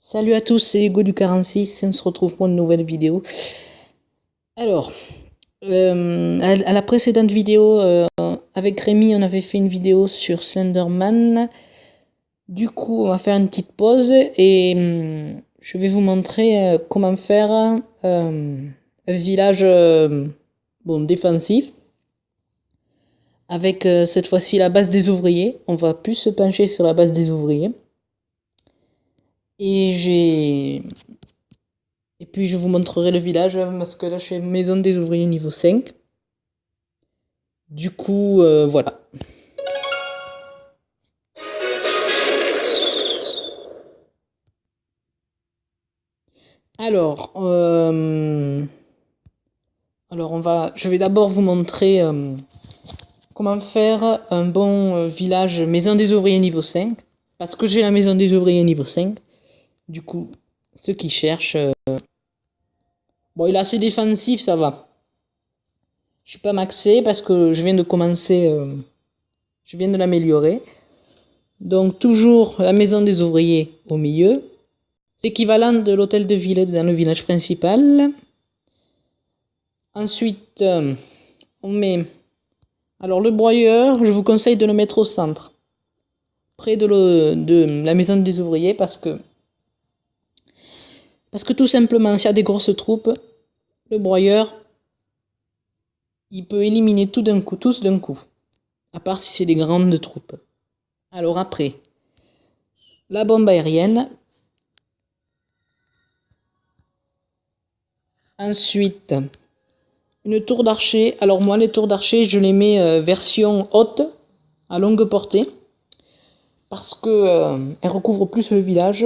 Salut à tous, c'est Hugo du 46, on se retrouve pour une nouvelle vidéo. Alors, à la précédente vidéo, avec Rémi, on avait fait une vidéo sur Slenderman. Du coup, on va faire une petite pause et je vais vous montrer comment faire un village défensif. Avec cette fois-ci la base des ouvriers. On va plus se pencher sur la base des ouvriers. Et puis je vous montrerai le village parce que là je fais maison des ouvriers niveau 5. Du coup, voilà. Alors, je vais d'abord vous montrer comment faire un bon village maison des ouvriers niveau 5. Parce que j'ai la maison des ouvriers niveau 5. Du coup, ceux qui cherchent... Bon, il est assez défensif, ça va. Je suis pas maxé parce que je viens de commencer... je viens de l'améliorer. Donc toujours la maison des ouvriers au milieu. C'est équivalent de l'hôtel de ville dans le village principal. Ensuite, on met... Alors le broyeur, je vous conseille de le mettre au centre. Près de la maison des ouvriers parce que tout simplement, s'il y a des grosses troupes, le broyeur, il peut éliminer tous d'un coup. À part si c'est des grandes troupes. Alors après, la bombe aérienne. Ensuite, une tour d'archer. Alors moi, les tours d'archer, je les mets version haute, à longue portée. Parce que elles recouvrent plus le village.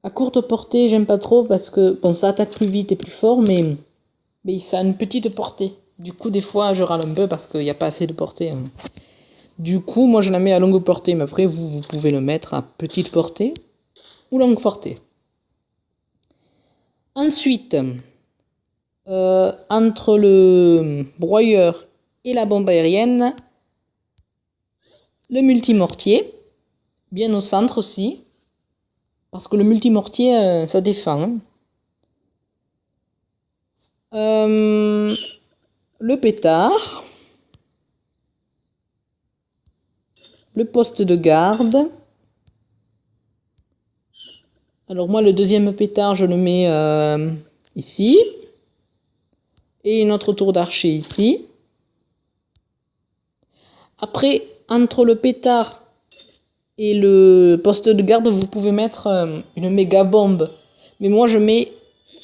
À courte portée, j'aime pas trop parce que bon, ça attaque plus vite et plus fort, mais ça a une petite portée. Du coup, des fois, je râle un peu parce qu'il n'y a pas assez de portée. Du coup, moi, je la mets à longue portée, mais après, vous pouvez le mettre à petite portée ou longue portée. Ensuite, entre le broyeur et la bombe aérienne, le multimortier, bien au centre aussi, parce que le multimortier, ça défend. Le pétard, le poste de garde. Alors moi, le deuxième pétard, je le mets ici. Et une autre tour d'archer ici. Après, entre le pétard et le poste de garde, vous pouvez mettre une méga bombe. Mais moi, je mets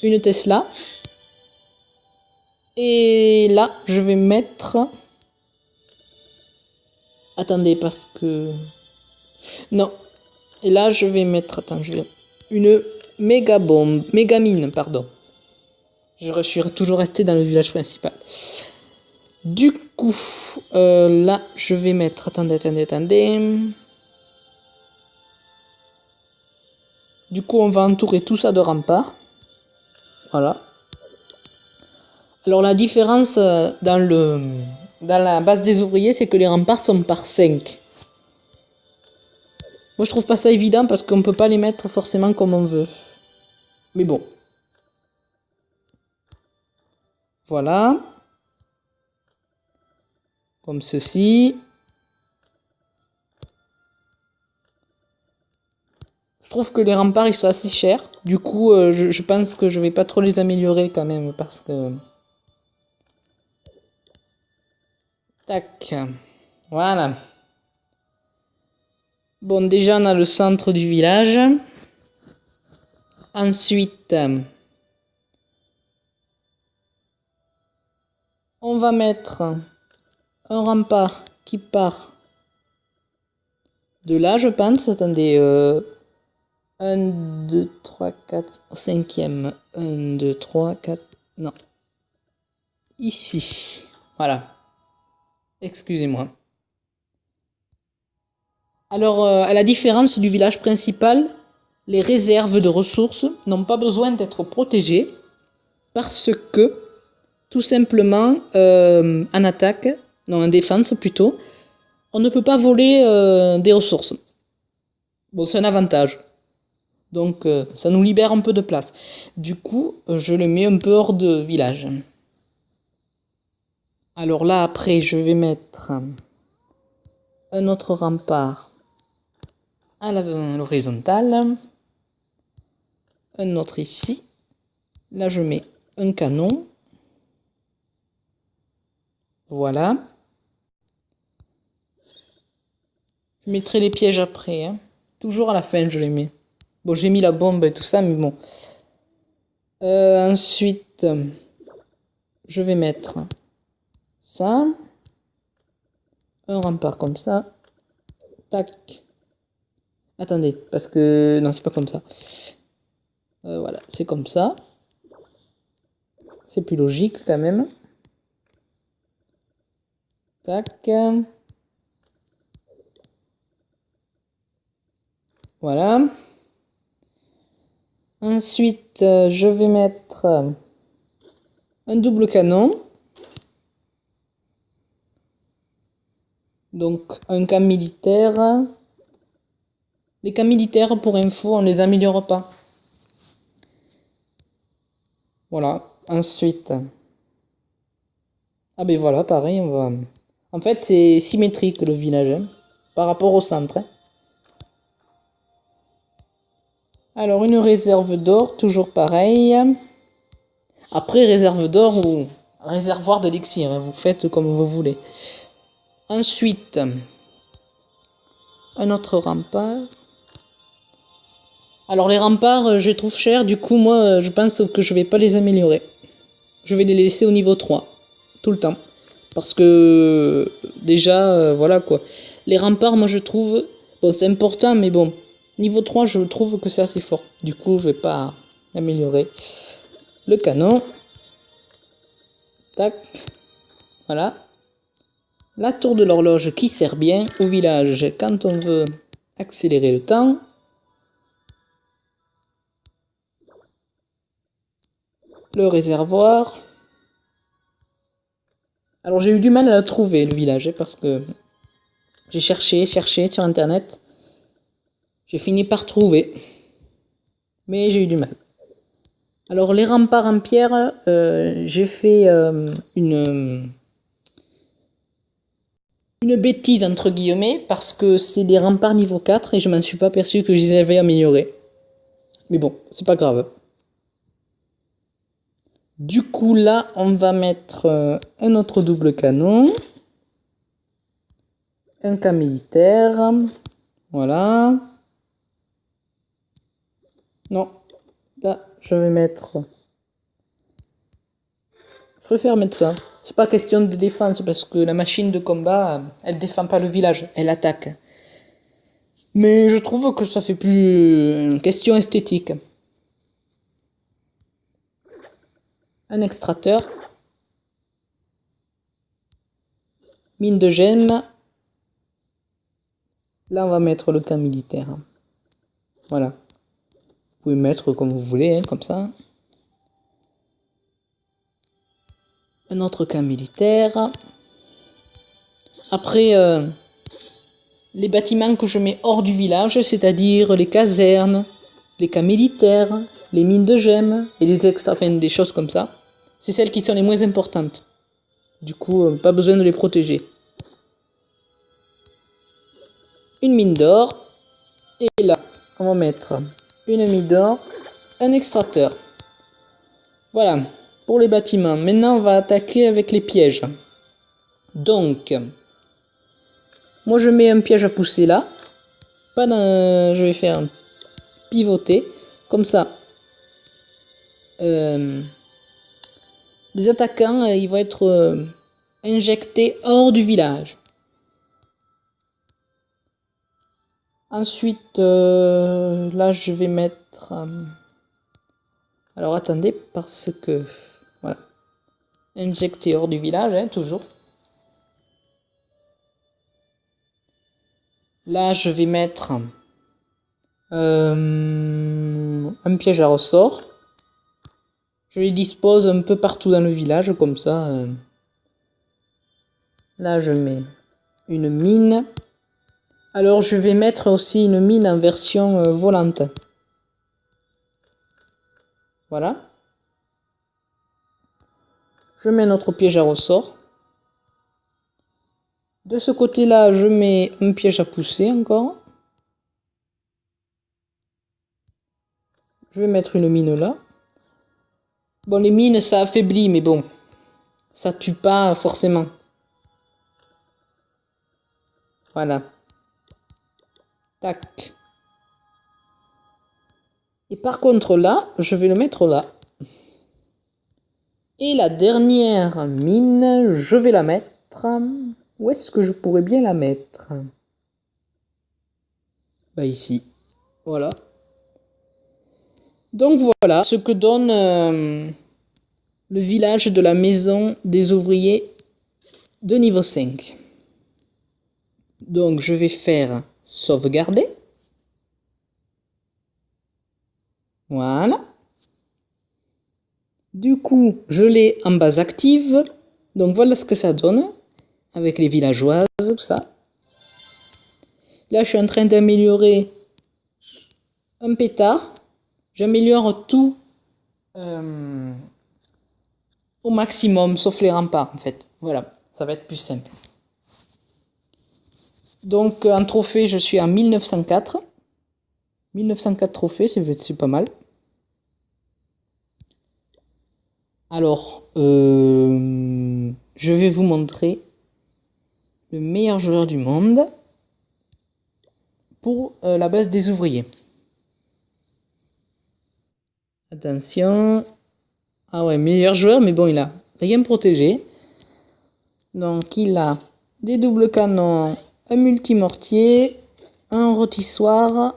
une Tesla. Et là, je vais mettre... Attendez, parce que... Non. Et là, je vais mettre... Attends, une méga bombe. Méga mine, pardon. Je suis toujours resté dans le village principal. Du coup, là, je vais mettre... Attendez. Du coup, on va entourer tout ça de remparts. Voilà. Alors, la différence dans la base des ouvriers, c'est que les remparts sont par 5. Moi, je trouve pas ça évident parce qu'on peut pas les mettre forcément comme on veut. Mais bon. Voilà. Comme ceci. Je trouve que les remparts, ils sont assez chers. Du coup, je pense que je vais pas trop les améliorer quand même parce que... Tac. Voilà. Bon, déjà, on a le centre du village. Ensuite, on va mettre un rempart qui part de là, je pense. Attendez, 1, 2, 3, 4, 5e. 1, 2, 3, 4, non. Ici, voilà. Excusez-moi. Alors, à la différence du village principal, les réserves de ressources n'ont pas besoin d'être protégées parce que, tout simplement, en attaque, non, en défense plutôt, on ne peut pas voler des ressources. Bon, c'est un avantage. Donc ça nous libère un peu de place. Du coup, je le mets un peu hors de village. Alors là, après, je vais mettre un autre rempart à l'horizontale. Un autre ici. Là, je mets un canon. Voilà. Je mettrai les pièges après. Hein. Toujours à la fin, je les mets. Bon, j'ai mis la bombe et tout ça, mais bon. Ensuite, je vais mettre ça. Un rempart comme ça. Tac. Attendez, parce que... Non, c'est pas comme ça. Voilà, c'est comme ça. C'est plus logique quand même. Tac. Voilà. Ensuite, je vais mettre un double canon. Donc, un camp militaire. Les camps militaires, pour info, on les améliore pas. Voilà. Ensuite. Ah ben voilà, pareil, on va... En fait, c'est symétrique le village, hein, par rapport au centre. Hein. Alors, une réserve d'or, toujours pareil. Après, réserve d'or ou réservoir d'élixir, hein, vous faites comme vous voulez. Ensuite, un autre rempart. Alors, les remparts, je les trouve chers, du coup, moi, je pense que je vais pas les améliorer. Je vais les laisser au niveau 3, tout le temps. Parce que, déjà, voilà quoi. Les remparts, moi, je trouve... Bon, c'est important, mais bon. Niveau 3, je trouve que c'est assez fort. Du coup, je vais pas améliorer. Le canon. Tac. Voilà. La tour de l'horloge qui sert bien au village quand on veut accélérer le temps. Le réservoir. Alors j'ai eu du mal à la trouver le village parce que j'ai cherché sur internet. J'ai fini par trouver. Mais j'ai eu du mal. Alors les remparts en pierre, j'ai fait une bêtise entre guillemets parce que c'est des remparts niveau 4 et je m'en suis pas aperçu que je les avais améliorés. Mais bon, c'est pas grave. Du coup là, on va mettre un autre double canon. Un camp militaire. Voilà. Non. Là, je vais mettre... Je préfère mettre ça. C'est pas question de défense parce que la machine de combat, elle défend pas le village, elle attaque. Mais je trouve que ça fait plus une question esthétique. Un extracteur. Mine de gemmes. Là, on va mettre le camp militaire. Voilà. Vous pouvez mettre comme vous voulez, hein, comme ça. Un autre camp militaire. Après, les bâtiments que je mets hors du village, c'est-à-dire les casernes, les camps militaires, les mines de gemmes et les extra, enfin des choses comme ça, c'est celles qui sont les moins importantes. Du coup, pas besoin de les protéger. Une mine d'or. Et là, on va mettre une mine d'or, un extracteur. Voilà, pour les bâtiments. Maintenant, on va attaquer avec les pièges. Donc, moi je mets un piège à pousser là. Pas dans... Je vais faire pivoter. Comme ça. Les attaquants, ils vont être injectés hors du village. Ensuite, là je vais mettre... alors attendez, parce que... Voilà. Injecté hors du village, hein, toujours. Là, je vais mettre un piège à ressort. Je les dispose un peu partout dans le village, comme ça. Là, je mets une mine. Alors, je vais mettre aussi une mine en version volante. Voilà. Je mets notre piège à ressort. De ce côté-là, je mets un piège à pousser encore. Je vais mettre une mine là. Bon, les mines, ça affaiblit, mais bon, ça tue pas forcément. Voilà. Tac. Et par contre là, je vais le mettre là. Et la dernière mine, je vais la mettre... Où est-ce que je pourrais bien la mettre? Bah ici. Voilà. Donc voilà ce que donne le village de la maison des ouvriers de niveau 5. Donc je vais faire sauvegarder. Voilà. Du coup, je l'ai en base active. Donc voilà ce que ça donne. Avec les villageoises, tout ça. Là, je suis en train d'améliorer un pétard. J'améliore tout au maximum, sauf les remparts, en fait. Voilà, ça va être plus simple. Donc, en trophée, je suis en 1904. 1904 trophées, c'est pas mal. Alors, je vais vous montrer le meilleur joueur du monde pour la base des ouvriers. Attention. Ah ouais, meilleur joueur, mais bon, il a rien protégé. Donc, il a des doubles canons, un multimortier, un rôtissoir,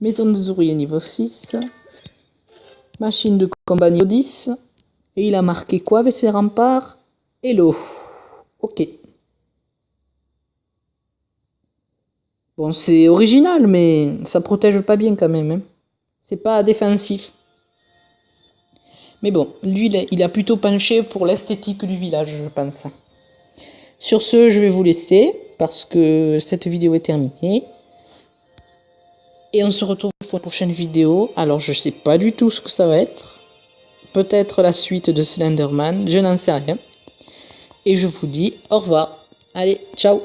maison des ouvriers niveau 6, machine de combat niveau 10, et il a marqué quoi avec ses remparts? Hello. Ok. Bon, c'est original, mais ça protège pas bien quand même. Hein. C'est pas défensif. Mais bon, lui, il a plutôt penché pour l'esthétique du village, je pense. Sur ce, je vais vous laisser, parce que cette vidéo est terminée. Et on se retrouve pour une prochaine vidéo. Alors, je sais pas du tout ce que ça va être. Peut-être la suite de Slenderman, je n'en sais rien. Et je vous dis au revoir. Allez, ciao!